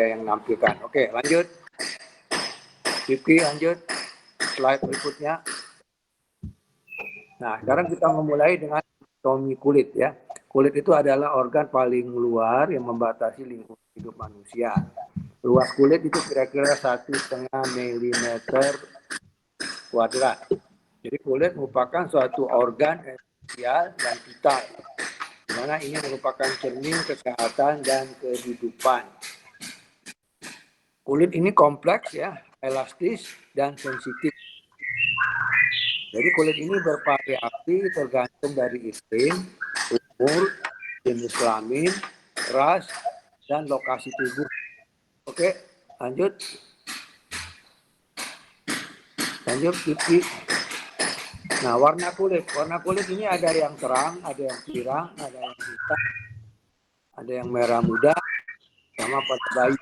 yang nampilkan. Oke, lanjut. Vicky, lanjut. Slide berikutnya. Nah, sekarang kita memulai dengan anatomi kulit ya. Kulit itu adalah organ paling luar yang membatasi lingkup hidup manusia. Luas kulit itu kira-kira 1,5 milimeter kuadrat. Jadi kulit merupakan suatu organ esensial dan vital, di mana ini merupakan cermin kesehatan dan kehidupan. Kulit ini kompleks ya, elastis dan sensitif. Jadi kulit ini bervariasi tergantung dari iklim, umur, jenis kelamin, ras, dan lokasi tubuh. Oke, lanjut. Lanjut, Kiki. Nah, warna kulit. Warna kulit ini ada yang terang, ada yang pirang, ada yang hitam, ada yang merah muda, sama pada bayi.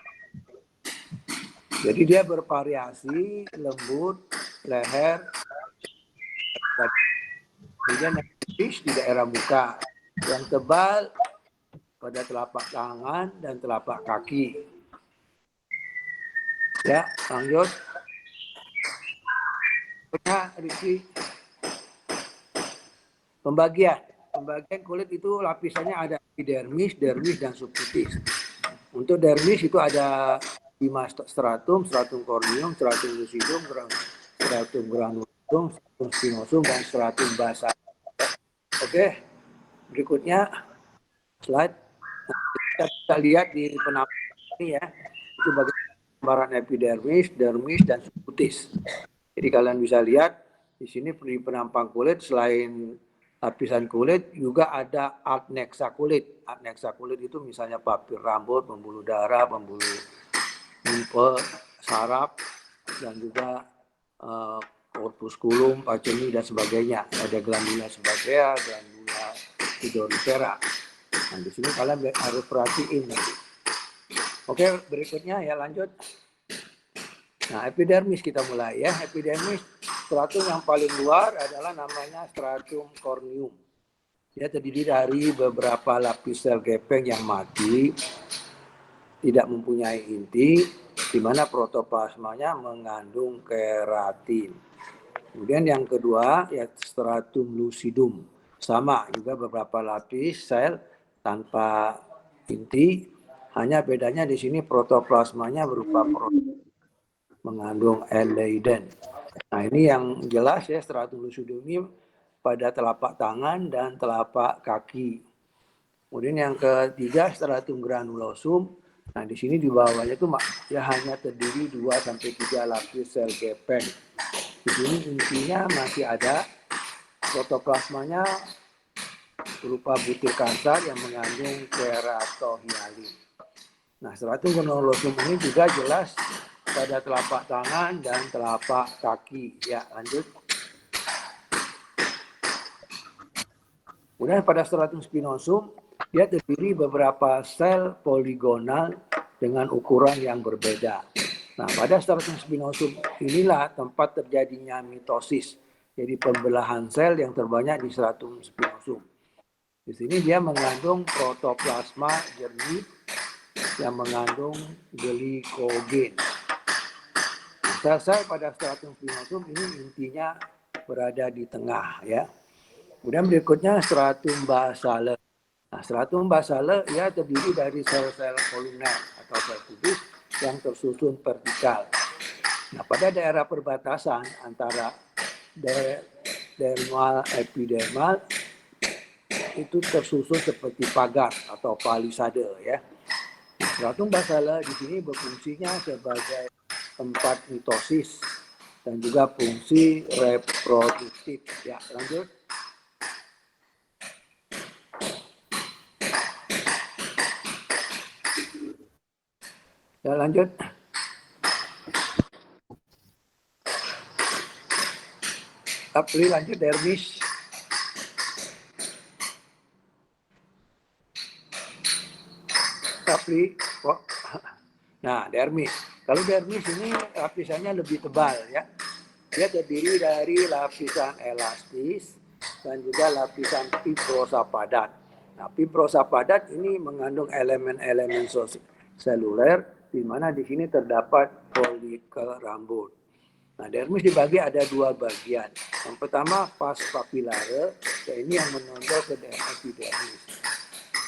Jadi dia bervariasi, lembut, leher, kemudian yang tipis di daerah muka, yang tebal pada telapak tangan dan telapak kaki. Ya, lanjut. Riki. Pembagian kulit itu lapisannya ada epidermis, dermis, dan subcutis. Untuk dermis itu ada 5 stratum, stratum corneum, stratum lucidum, stratum granulosum, stratum spinosum, dan stratum basal. Oke, berikutnya slide. Kita bisa lihat di penampakan ini ya, itu bagian gambaran epidermis, dermis, dan subcutis. Jadi kalian bisa lihat di sini di penampang kulit selain lapisan kulit juga ada adnexa kulit. Adnexa kulit itu misalnya papil rambut, pembuluh darah, pembuluh limfe, saraf, dan juga corpusculum, pacemi, dan sebagainya. Ada glandula sebagea, glandula pituitary. Nah, di sini kalian harus perhatiin nanti. Oke, berikutnya ya lanjut. Nah, epidermis kita mulai ya. Epidermis stratum yang paling luar adalah namanya stratum corneum. Dia terdiri dari beberapa lapis sel gepeng yang mati, tidak mempunyai inti, di mana protoplasmanya mengandung keratin. Kemudian yang kedua ya stratum lucidum. Sama juga beberapa lapis sel tanpa inti, hanya bedanya di sini protoplasmanya berupa mengandung Leiden. Nah, ini yang jelas ya stratum lucidum ini pada telapak tangan dan telapak kaki. Kemudian yang ketiga stratum granulosum. Nah, di sini di bawahnya itu ya hanya terdiri 2 sampai 3 lapis sel gepeng. Di sini intinya masih ada protoplasmanya berupa butir kasar yang mengandung keratohyalin. Nah, stratum granulosum ini juga jelas pada telapak tangan dan telapak kaki. Ya, lanjut. Kemudian pada stratum spinosum, dia terdiri beberapa sel poligonal dengan ukuran yang berbeda. Nah, pada stratum spinosum inilah tempat terjadinya mitosis. Jadi pembelahan sel yang terbanyak di stratum spinosum. Di sini dia mengandung protoplasma jernih yang mengandung glikogen. Sel-sel pada stratum spinosum ini intinya berada di tengah ya. Kemudian berikutnya stratum basale. Nah, stratum basale ya terdiri dari sel-sel kolumner atau sel kubus yang tersusun vertikal. Nah, pada daerah perbatasan antara dermal epidermal itu tersusun seperti pagar atau palisade ya. Stratum basale di sini berfungsinya sebagai tempat mitosis dan juga fungsi reproduktif. Ya, lanjut. Ya, lanjut. Tapi lanjut dermis. Tapi kok. Nah, dermis. Kalau dermis ini lapisannya lebih tebal ya. Dia terdiri dari lapisan elastis dan juga lapisan fibrosa padat. Nah, fibrosa padat ini mengandung elemen-elemen seluler di mana di sini terdapat folikel rambut. Nah, dermis dibagi ada dua bagian. Yang pertama vas papillare, ini yang menonjol ke daerah epidermis.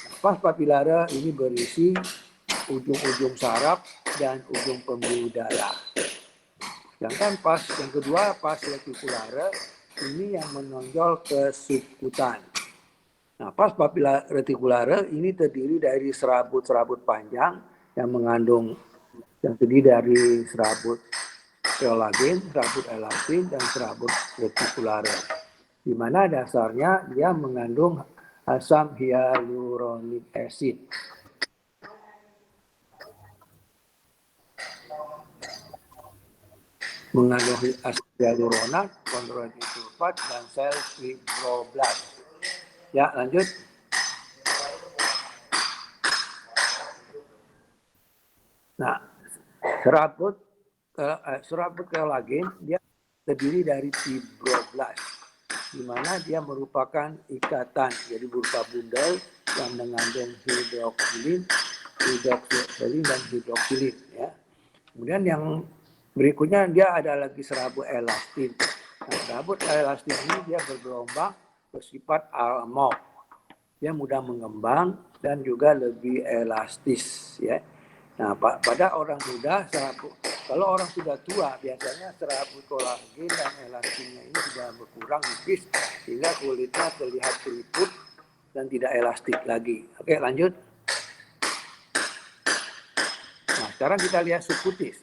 Nah, vas papillare ini berisi ujung-ujung saraf dan ujung pembuluh darah. Sedangkan vas yang kedua, vas reticulare, ini yang menonjol ke subkutan. Nah, vas papillare reticulare ini terdiri dari serabut-serabut panjang yang mengandung yang terdiri dari serabut kreolagen, serabut elastin, dan serabut reticulare. Di mana dasarnya dia mengandung asam hyaluronic acid. Mengandung asam hyaluronat, kondroitin sulfat, dan sel fibroblast. Ya, lanjut. Nah, serabut kreolagen dia terdiri dari fibroblast, di mana dia merupakan ikatan, jadi berupa bundel yang mengandung hidroksilin, dan hidroksilin. Ya. Kemudian yang berikutnya dia ada lagi serabut elastin. Nah, serabut elastin ini dia bergelombang, bersifat almog. Dia mudah mengembang dan juga lebih elastis. Ya. Nah, pada orang muda, kalau orang sudah tua, biasanya serabut kolagen dan elastinnya ini sudah berkurang tipis, sehingga kulitnya terlihat keriput dan tidak elastik lagi. Oke, lanjut. Nah, sekarang kita lihat subkutis.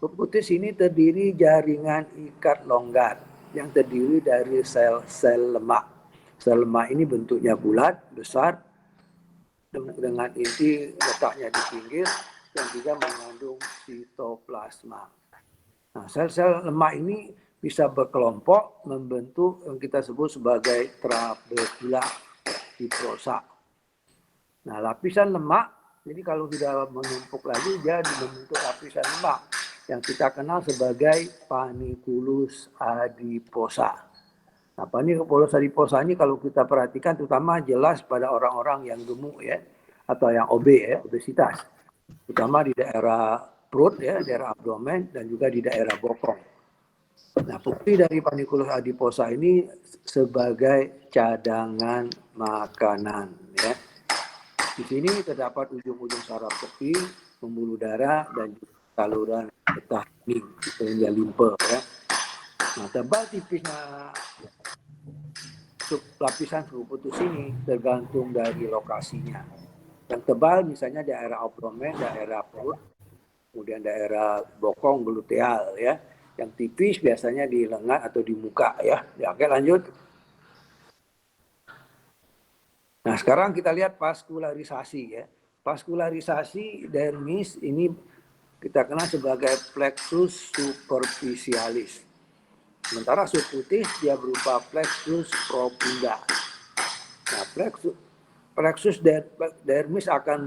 Subkutis ini terdiri jaringan ikat longgar yang terdiri dari sel-sel lemak. Sel lemak ini bentuknya bulat, besar, dengan inti letaknya di pinggir, dan juga mengandung sitoplasma. Nah, sel-sel lemak ini bisa berkelompok membentuk yang kita sebut sebagai trabekula fibrosa. Nah, lapisan lemak, jadi kalau sudah menumpuk lagi, dia membentuk lapisan lemak yang kita kenal sebagai panniculus adiposa. Nah, panniculus adiposa ini kalau kita perhatikan terutama jelas pada orang-orang yang gemuk ya, atau yang obesitas. Terutama di daerah perut ya, daerah abdomen, dan juga di daerah bokong. Nah, fungsi dari panniculus adiposa ini sebagai cadangan makanan ya. Di sini terdapat ujung-ujung saraf tepi, pembuluh darah, dan juga saluran getah kening, hingga limpe ya. Nah, tebal tipisnya lapisan subkutis ini tergantung dari lokasinya. Yang tebal misalnya daerah abdomen, daerah perut, kemudian daerah bokong, gluteal ya. Yang tipis biasanya di lengan atau di muka ya. Ya, oke lanjut. Nah, sekarang kita lihat vaskularisasi ya. Vaskularisasi dermis ini kita kenal sebagai plexus superficialis. Sementara subkutis dia berupa plexus profunda. Nah, plexus dermis akan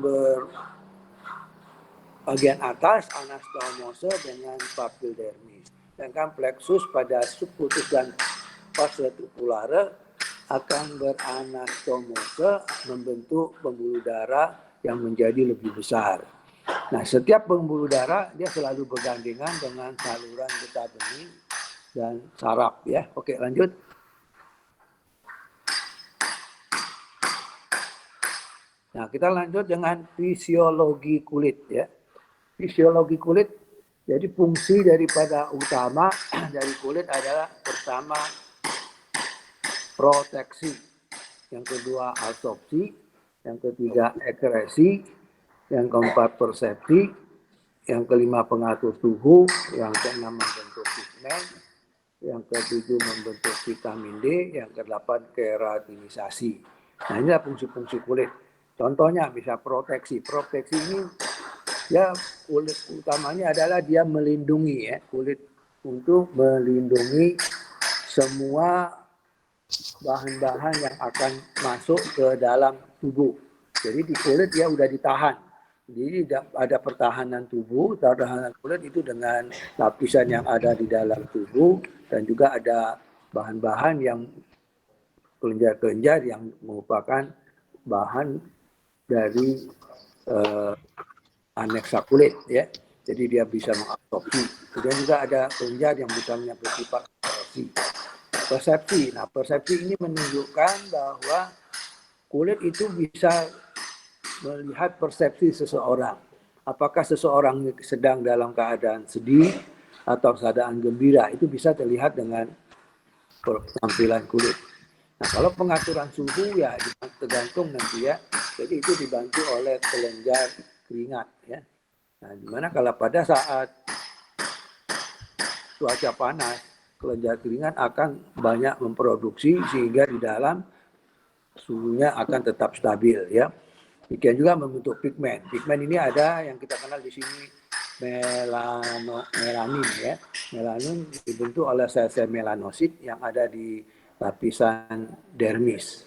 bagian atas anastomose dengan papil dermis. Sedangkan plexus pada subkutis dan vas reticulare akan beranastomose membentuk pembuluh darah yang menjadi lebih besar. Nah, setiap pembuluh darah dia selalu bergandengan dengan saluran getah bening dan saraf ya. Oke, lanjut. Nah, kita lanjut dengan fisiologi kulit ya. Fisiologi kulit, jadi fungsi daripada utama dari kulit adalah pertama proteksi, yang kedua absorpsi, yang ketiga ekresi, yang keempat persepsi, yang kelima pengatur suhu, yang keenam membentuk pigmen, yang ketujuh membentuk vitamin D, yang kedelapan keratinisasi. Nah, inilah fungsi-fungsi kulit. Contohnya bisa proteksi. Proteksi ini ya kulit utamanya adalah dia melindungi ya, kulit untuk melindungi semua bahan-bahan yang akan masuk ke dalam tubuh. Jadi di kulit dia udah ditahan. Jadi ada pertahanan tubuh, pertahanan kulit itu dengan lapisan yang ada di dalam tubuh, dan juga ada bahan-bahan yang kelenjar-kelenjar yang merupakan bahan dari aneksa kulit ya. Jadi dia bisa mengabsorpsi. Kemudian juga ada kelenjar yang bisa bersifat persepsi. Nah, persepsi ini menunjukkan bahwa kulit itu bisa melihat persepsi seseorang. Apakah seseorang sedang dalam keadaan sedih atau keadaan gembira, itu bisa terlihat dengan penampilan kulit. Nah, kalau pengaturan suhu ya tergantung nanti ya. Jadi itu dibantu oleh kelenjar keringat ya. Nah, dimana kalau pada saat cuaca panas, kelenjar keringat akan banyak memproduksi sehingga di dalam suhunya akan tetap stabil ya. Demikian juga membentuk pigmen. Pigmen ini ada yang kita kenal di sini melanin ya. Melanin dibentuk oleh sel-sel melanosit yang ada di lapisan dermis.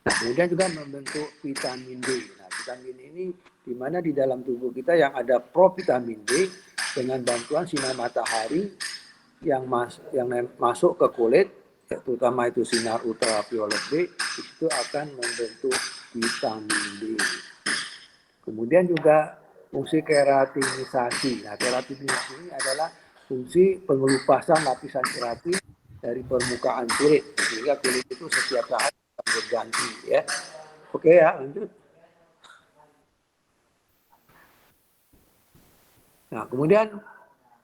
Nah, kemudian juga membentuk vitamin D. Nah, vitamin ini di mana di dalam tubuh kita yang ada provitamin D dengan bantuan sinar matahari yang masuk ke kulit, terutama itu sinar ultraviolet B, itu akan membentuk vitamin D. Kemudian juga fungsi keratinisasi. Nah, keratinisasi ini adalah fungsi pengelupasan lapisan keratin dari permukaan kulit, sehingga kulit itu setiap saat berganti ya. Oke ya, lanjut. Nah, kemudian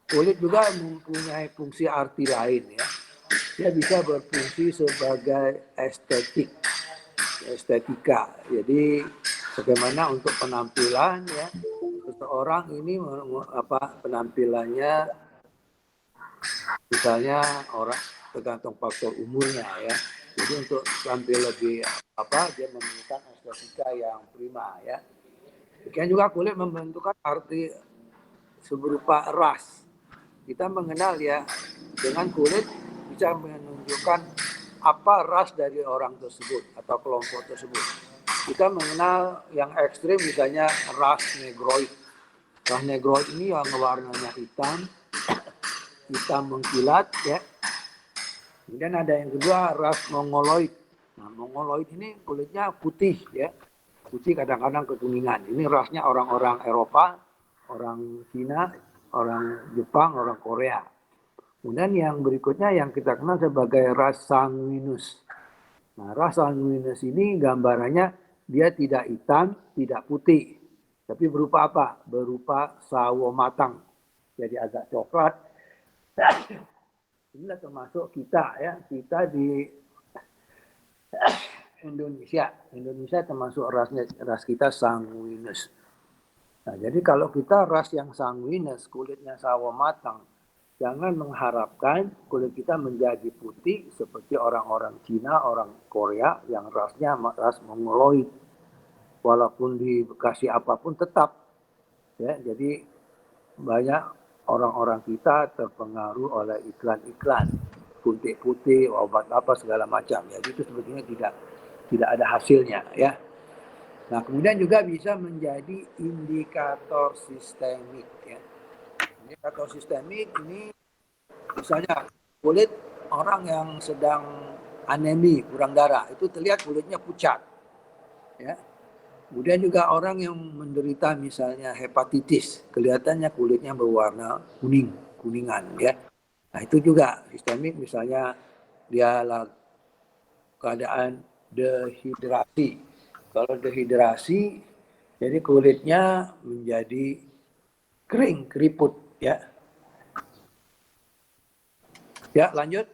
kulit juga mempunyai fungsi arti lain ya. Dia bisa berfungsi sebagai estetika. Jadi bagaimana untuk penampilan ya, seseorang ini penampilannya, misalnya orang tergantung faktor umurnya ya. Jadi untuk tampil lebih dia memerlukan estetika yang prima ya. Demikian juga kulit membentukkan arti seberupa ras. Kita mengenal ya, dengan kulit bisa menunjukkan apa ras dari orang tersebut atau kelompok tersebut. Kita mengenal yang ekstrim misalnya ras negroid. Ras negroid ini yang warnanya hitam mengkilat ya. Kemudian ada yang kedua ras mongoloid. Nah, mongoloid ini kulitnya putih ya. Putih kadang-kadang kekuningan. Ini rasnya orang-orang Eropa, orang Cina, orang Jepang, orang Korea. Kemudian yang berikutnya yang kita kenal sebagai ras sanguinus. Nah, ras sanguinus ini gambarannya dia tidak hitam, tidak putih. Tapi berupa apa? Berupa sawo matang. Jadi agak coklat. Inilah termasuk kita ya. Kita di Indonesia. Indonesia termasuk ras kita sanguinus. Nah, jadi kalau kita ras yang sanguinus, kulitnya sawo matang, jangan mengharapkan kulit kita menjadi putih seperti orang-orang Cina, orang Korea yang rasnya ras mongoloid. Walaupun dikasih apapun tetap. Ya, jadi banyak orang-orang kita terpengaruh oleh iklan-iklan putih-putih, obat apa segala macam. Ya, itu sebetulnya tidak ada hasilnya ya. Nah, kemudian juga bisa menjadi indikator sistemik ya. Indikator sistemik ini misalnya kulit orang yang sedang anemi, kurang darah, itu terlihat kulitnya pucat. Ya. Kemudian juga orang yang menderita misalnya hepatitis, kelihatannya kulitnya berwarna kuningan ya. Nah, itu juga sistemik misalnya dia keadaan dehidrasi. Kalau dehidrasi, jadi kulitnya menjadi kering, keriput ya. Ya, lanjut.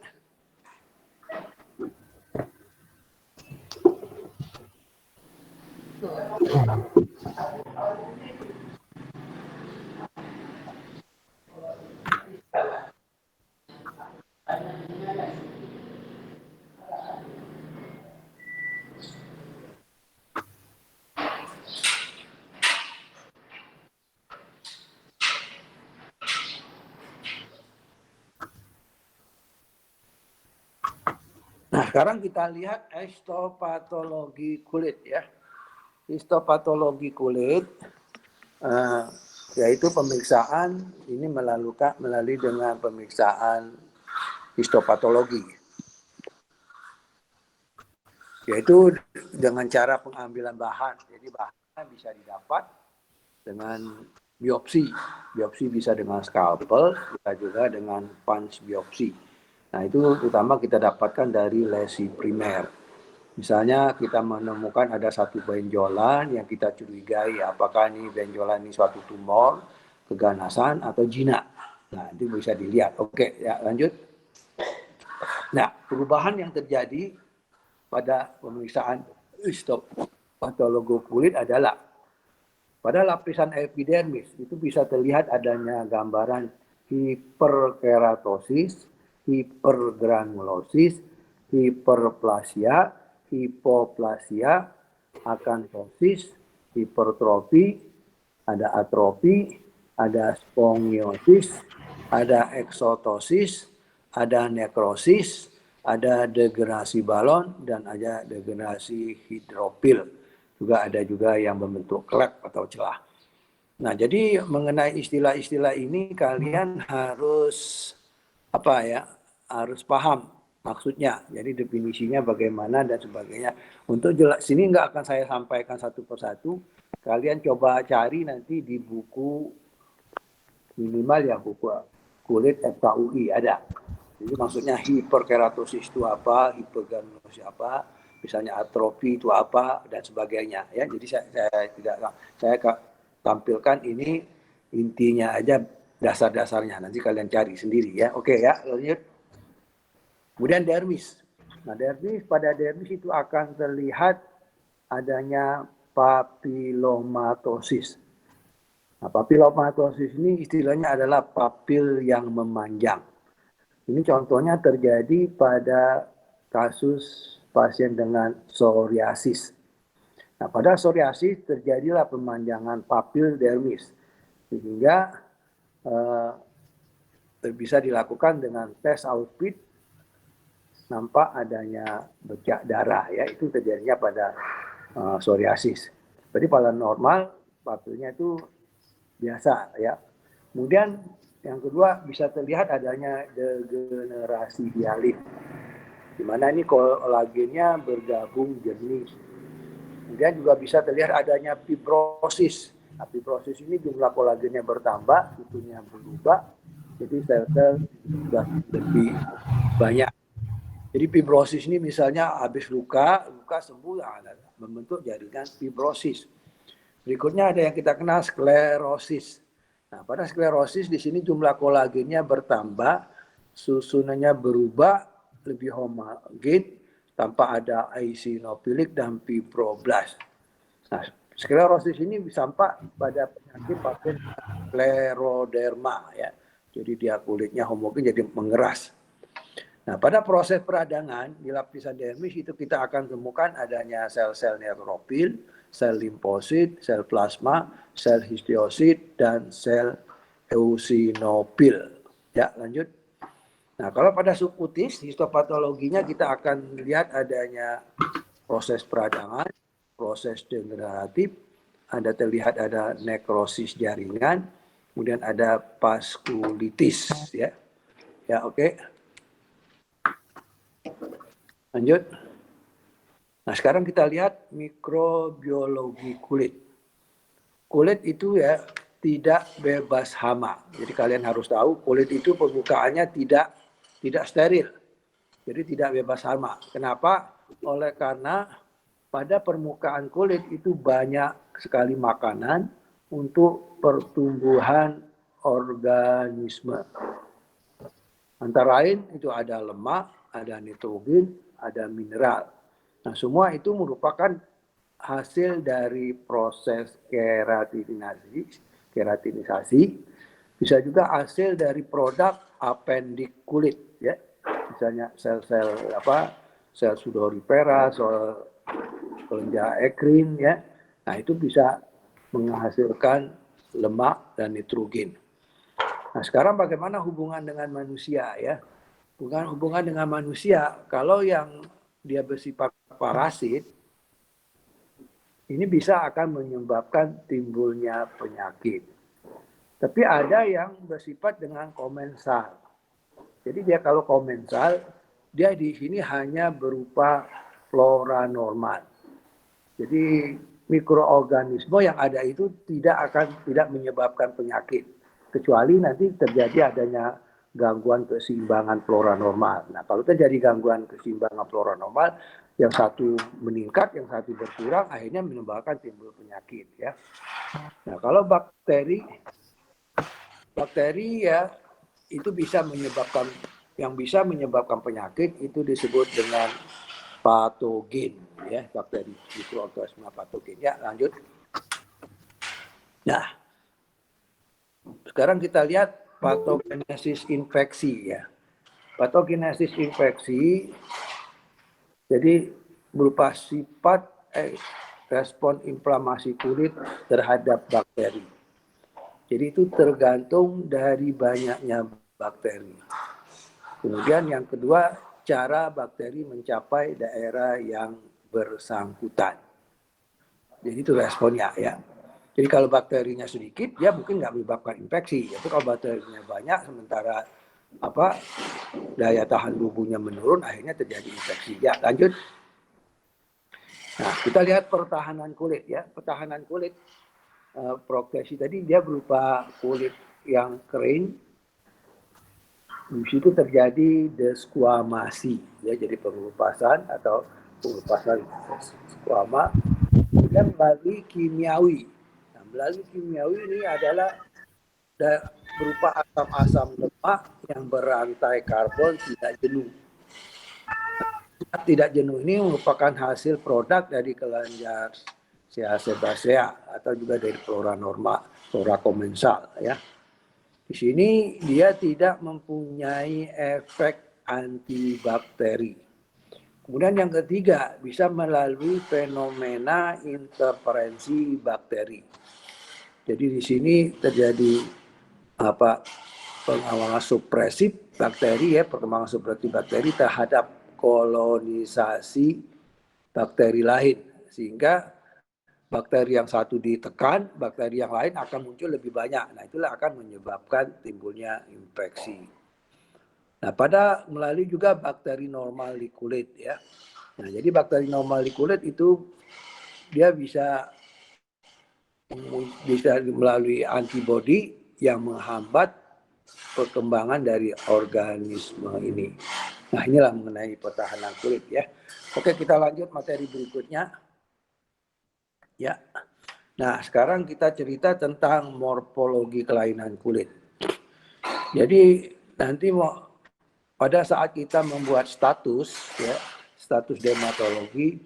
Nah, sekarang kita lihat histopatologi kulit ya. Histopatologi kulit yaitu pemeriksaan ini melalui dengan pemeriksaan histopatologi. Yaitu dengan cara pengambilan bahan. Jadi bahannya bisa didapat dengan biopsi. Biopsi bisa dengan scalpel, bisa juga dengan punch biopsi. Nah, itu terutama kita dapatkan dari lesi primer. Misalnya kita menemukan ada satu benjolan yang kita curigai apakah ini benjolan ini suatu tumor, keganasan atau jinak. Nah, itu bisa dilihat. Oke, ya lanjut. Nah, perubahan yang terjadi pada pemeriksaan histopatologi kulit adalah pada lapisan epidermis itu bisa terlihat adanya gambaran hiperkeratosis, hipergranulosis, hiperplasia, hipoplasia, akantosis, hipertrofi, ada atrofi, ada spongiosis, ada eksotosis, ada nekrosis, ada degenerasi balon, dan ada degenerasi hidrofil. Juga ada juga yang membentuk klep atau celah. Nah, jadi mengenai istilah-istilah ini kalian harus harus paham maksudnya. Jadi definisinya bagaimana dan sebagainya. Untuk jelas sini nggak akan saya sampaikan satu persatu. Kalian coba cari nanti di buku minimal ya buku kulit FKUI ada. Jadi maksudnya hiperkeratosis itu apa, hipergranulosis apa, misalnya atrofi itu apa dan sebagainya ya. Jadi saya tampilkan ini intinya aja, dasar-dasarnya nanti kalian cari sendiri ya. Oke ya, lanjut. Kemudian dermis. Nah, pada dermis itu akan terlihat adanya papilomatosis. Nah, papilomatosis ini istilahnya adalah papil yang memanjang. Ini contohnya terjadi pada kasus pasien dengan psoriasis. Nah, pada psoriasis terjadilah pemanjangan papil dermis, sehingga bisa dilakukan dengan tes Auschwitz, nampak adanya bercak darah, ya itu terjadinya pada psoriasis. Jadi pada normal papilnya itu biasa, ya. Kemudian yang kedua bisa terlihat adanya degenerasi hialin, di mana ini kolagennya bergabung jernih. Kemudian juga bisa terlihat adanya fibrosis. Nah, fibrosis ini jumlah kolagennya bertambah, itunya berubah, jadi sel-sel sudah lebih banyak. Jadi fibrosis ini misalnya habis luka sembuh, membentuk jaringan fibrosis. Berikutnya ada yang kita kenal sklerosis. Nah, pada sklerosis di sini jumlah kolagennya bertambah, susunannya berubah, lebih homogen, tanpa ada eosinofilik dan fibroblast. Nah, sklerosis ini tampak pada penyakit pasien skleroderma, ya. Jadi dia kulitnya homogen jadi mengeras. Nah, pada proses peradangan di lapisan dermis itu kita akan temukan adanya sel-sel neutrofil, sel limfosit, sel plasma, sel histiosit, dan sel eosinofil. Ya, lanjut. Nah, kalau pada subkutis, histopatologinya kita akan lihat adanya proses peradangan, proses degeneratif, terlihat ada nekrosis jaringan, kemudian ada vaskulitis, ya. Ya, oke. Lanjut. Nah, sekarang kita lihat mikrobiologi kulit. Kulit itu ya tidak bebas hama. Jadi kalian harus tahu kulit itu permukaannya tidak steril. Jadi tidak bebas hama. Kenapa? Oleh karena pada permukaan kulit itu banyak sekali makanan untuk pertumbuhan organisme. Antara lain itu ada lemak, ada nitrogen, ada mineral. Nah, semua itu merupakan hasil dari proses keratinisasi, bisa juga hasil dari produk apendik kulit, ya. Misalnya sel-sel sel sudorifera, sel kelenjar ekrin, ya. Nah, itu bisa menghasilkan lemak dan nitrogen. Nah, sekarang bagaimana hubungan dengan manusia, ya? Hubungan dengan manusia, kalau yang dia bersifat parasit, ini bisa akan menyebabkan timbulnya penyakit. Tapi ada yang bersifat dengan komensal. Jadi dia kalau komensal, dia di sini hanya berupa flora normal. Jadi mikroorganisme yang ada itu tidak menyebabkan penyakit, kecuali nanti terjadi adanya gangguan keseimbangan flora normal. Nah, kalau terjadi gangguan keseimbangan flora normal, yang satu meningkat, yang satu berkurang, akhirnya menyebabkan timbul penyakit, ya. Nah, kalau bakteri ya itu bisa menyebabkan penyakit, itu disebut dengan patogen, ya, bakteri mikroorganisme patogen. Ya, lanjut. Nah, sekarang kita lihat patogenesis infeksi, ya. Patogenesis infeksi jadi berupa sifat respon inflamasi kulit terhadap bakteri. Jadi itu tergantung dari banyaknya bakteri. Kemudian yang kedua, cara bakteri mencapai daerah yang bersangkutan. Jadi itu responnya, ya. Jadi kalau bakterinya sedikit, ya mungkin nggak menyebabkan infeksi. Tapi kalau bakterinya banyak, sementara daya tahan tubuhnya menurun, akhirnya terjadi infeksi. Ya, lanjut. Nah, kita lihat pertahanan kulit, ya. Pertahanan kulit proteksi tadi dia berupa kulit yang kering. Di situ terjadi desquamasi, ya, jadi pengelupasan atau pengelupasan squama. Kemudian melalui kimiawi. Nah, melalui kimiawi ini adalah berupa asam-asam lemak yang berantai karbon tidak jenuh. Tidak jenuh ini merupakan hasil produk dari kelenjar sebasea atau juga dari flora normal, flora komensal, ya. Di sini dia tidak mempunyai efek antibakteri. Kemudian yang ketiga, bisa melalui fenomena interferensi bakteri. Jadi di sini terjadi pengembangan supresif bakteri, ya, perkembangan supresif bakteri terhadap kolonisasi bakteri lain, sehingga bakteri yang satu ditekan, bakteri yang lain akan muncul lebih banyak. Nah, itulah akan menyebabkan timbulnya infeksi. Nah, melalui juga bakteri normal di kulit, ya. Nah, jadi bakteri normal di kulit itu dia bisa melalui antibodi yang menghambat perkembangan dari organisme ini. Nah, inilah mengenai pertahanan kulit, ya. Oke, kita lanjut materi berikutnya. Ya. Nah, sekarang kita cerita tentang morfologi kelainan kulit. Jadi nanti pada saat kita membuat status, ya, status dermatologi,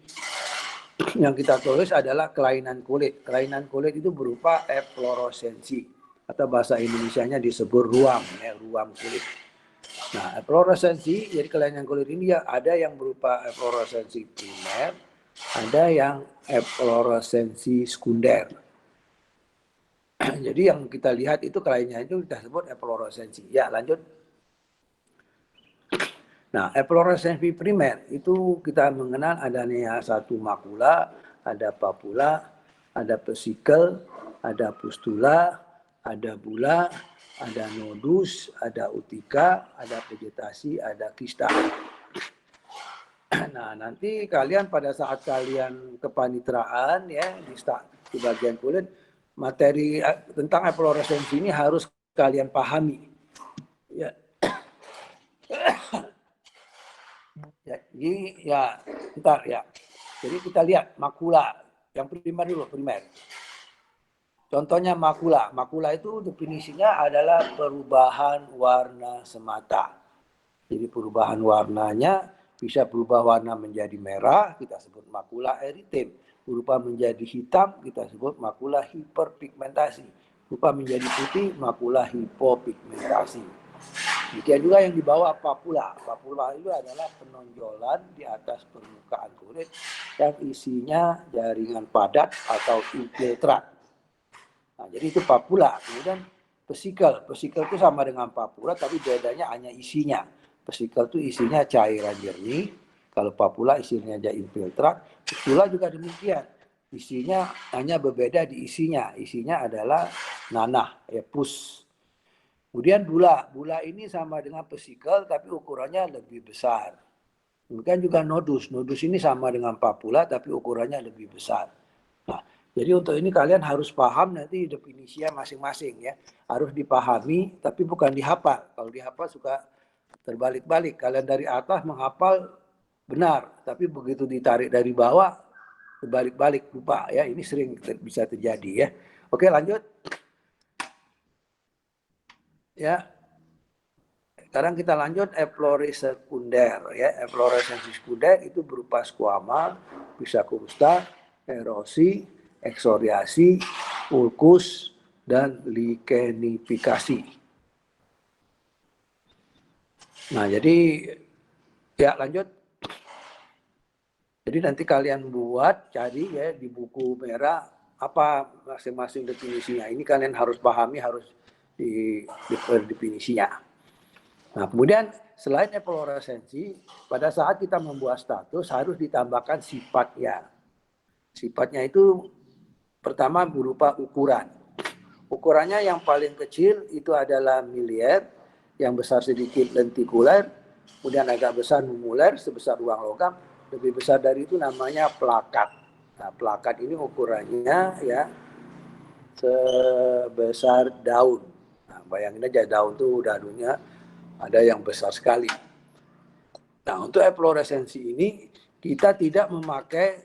yang kita tulis adalah kelainan kulit. Kelainan kulit itu berupa efloresensi atau bahasa Indonesianya disebut ruam, ya, ruam kulit. Nah, efloresensi, jadi kelainan kulit ini ya ada yang berupa efloresensi primer, ada yang efloresensi sekunder. Jadi yang kita lihat itu kelainan itu kita sebut efloresensi. Ya, lanjut. Nah, efloresensi primer itu kita mengenal adanya satu makula, ada papula, ada vesikel, ada pustula, ada bula, ada nodus, ada utika, ada vegetasi, ada kista. Nah, nanti kalian pada saat kalian kepanitraan, ya, di bagian kulit, materi tentang efloresensi ini harus kalian pahami. Ya. Jadi ya, bentar ya. Jadi kita lihat makula. Yang primer dulu, primer. Contohnya makula. Makula itu definisinya adalah perubahan warna semata. Jadi perubahan warnanya bisa berubah warna menjadi merah, kita sebut makula eritem. Berubah menjadi hitam, kita sebut makula hiperpigmentasi. Berubah menjadi putih, makula hipopigmentasi. Demikian juga yang di bawah papula. Papula itu adalah penonjolan di atas permukaan kulit yang isinya jaringan padat atau infiltrat. Nah, jadi itu papula. Kemudian vesikel. Vesikel itu sama dengan papula, tapi bedanya hanya isinya. Vesikel itu isinya cairan jernih. Kalau papula isinya aja infiltrat. Pustula juga demikian. Isinya hanya berbeda di isinya. Isinya adalah nanah, ya, pus. Kemudian bula. Bula ini sama dengan vesikel, tapi ukurannya lebih besar. Kemudian juga nodus. Nodus ini sama dengan papula, tapi ukurannya lebih besar. Nah, Jadi untuk ini kalian harus paham nanti definisinya masing-masing ya. Harus dipahami tapi bukan dihafal. Kalau dihafal suka terbalik-balik. Kalian dari atas menghafal benar, tapi begitu ditarik dari bawah terbalik-balik lupa ya. Ini sering bisa terjadi ya. Oke, lanjut. Ya. Sekarang kita lanjut efloressensi sekunder ya. Efloressensi sekunder itu berupa squama, bisa kusta, erosi, eksoriasi, ulkus, dan likenifikasi. Nah, jadi ya lanjut. Jadi nanti kalian buat cari ya di buku merah apa masing-masing definisinya. Ini kalian harus pahami, harus di definisinya. Nah, kemudian selain efloresensi, pada saat kita membuat status harus ditambahkan sifatnya. Sifatnya itu pertama berupa ukuran. Ukurannya yang paling kecil itu adalah miliar, yang besar sedikit lentikuler, kemudian agak besar numuler sebesar ruang logam, lebih besar dari itu namanya plakat. Nah, plakat ini ukurannya ya sebesar daun. Nah, bayangin aja daun tuh daunnya ada yang besar sekali. Nah, untuk efloresensi ini kita tidak memakai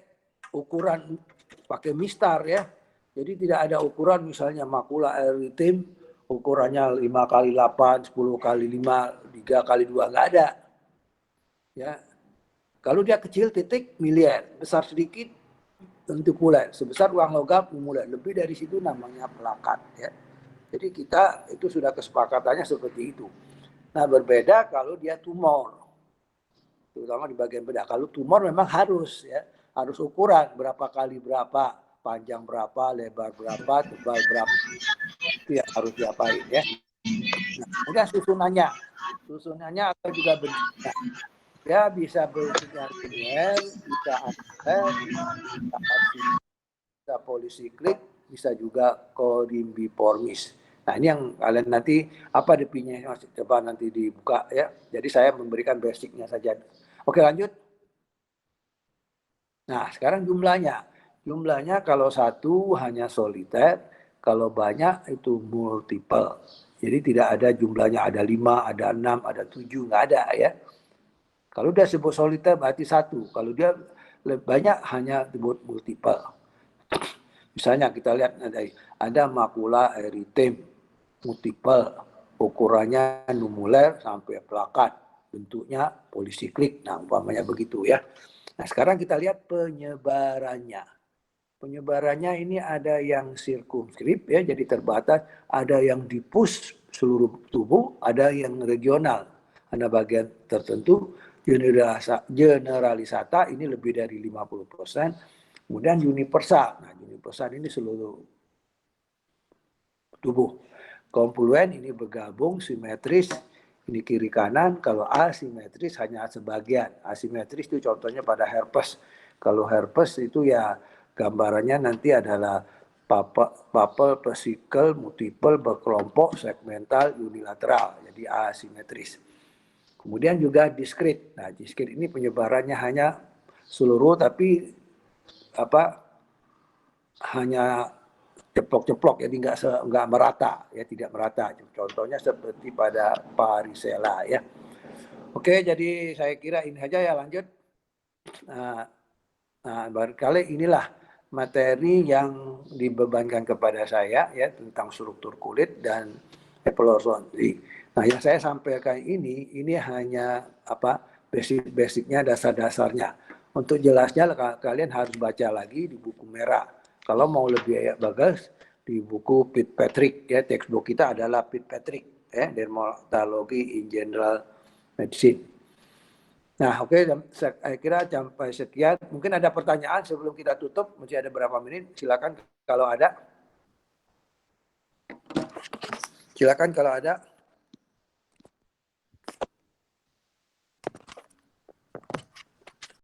ukuran pakai mistar ya. Jadi tidak ada ukuran misalnya makula eritem ukurannya 5x8, 10x5, 3x2 nggak ada. Ya. Kalau dia kecil titik miliar, besar sedikit lentikuler, sebesar ruang logam mulai lebih dari situ namanya plakat ya. Jadi kita itu sudah kesepakatannya seperti itu. Nah, berbeda kalau dia tumor, terutama di bagian bedah. Kalau tumor memang harus ya, harus ukuran berapa kali berapa, panjang berapa, lebar berapa, tebal berapa, itu yang harus diapain ya. Nah, kemudian susunannya atau juga bentuknya. Ya bisa bentuknya linear, bisa angka, bisa polisiklik, bisa juga korimbiformis. Nah, ini yang kalian nanti apa definisinya masih coba nanti dibuka ya. Jadi saya memberikan basicnya saja. Oke, lanjut. Nah, sekarang jumlahnya. Jumlahnya kalau satu hanya soliter, kalau banyak itu multiple. Jadi tidak ada jumlahnya ada 5, ada 6, ada 7, nggak ada ya. Kalau dia sebut soliter berarti satu. Kalau dia banyak hanya disebut multiple. Misalnya kita lihat ada makula eritem multiple, ukurannya numuler sampai plakat, bentuknya polisiklik. Nah, umpamanya begitu ya. Nah, sekarang kita lihat penyebarannya. Penyebarannya ini ada yang sirkumskrip ya, jadi terbatas, ada yang difus seluruh tubuh, ada yang regional. Ada bagian tertentu, generalisata ini lebih dari 50%, kemudian universal. Nah, universal ini seluruh tubuh. Konfluen ini bergabung simetris, ini kiri kanan. Kalau asimetris hanya sebagian. Asimetris itu contohnya pada herpes. Kalau herpes itu ya gambarannya nanti adalah papel, vesikel, multiple, berkelompok, segmental, unilateral. Jadi asimetris. Kemudian juga diskrit. Nah, diskrit ini penyebarannya hanya seluruh tapi hanya ceplok-ceplok, jadi nggak merata, ya tidak merata. Contohnya seperti pada varicella ya. Oke, jadi saya kira ini saja ya, lanjut. Nah, barangkali inilah materi yang dibebankan kepada saya ya tentang struktur kulit dan efloressensi. Nah, yang saya sampaikan ini hanya basic-basicnya, dasar-dasarnya. Untuk jelasnya kalian harus baca lagi di buku merah. Kalau mau lebih bagus di buku Fitzpatrick ya, textbook kita adalah Fitzpatrick ya, Dermatology in General Medicine. Nah, oke, saya kira sampai sekian. Mungkin ada pertanyaan sebelum kita tutup, masih ada berapa menit? Silakan kalau ada. Silakan kalau ada.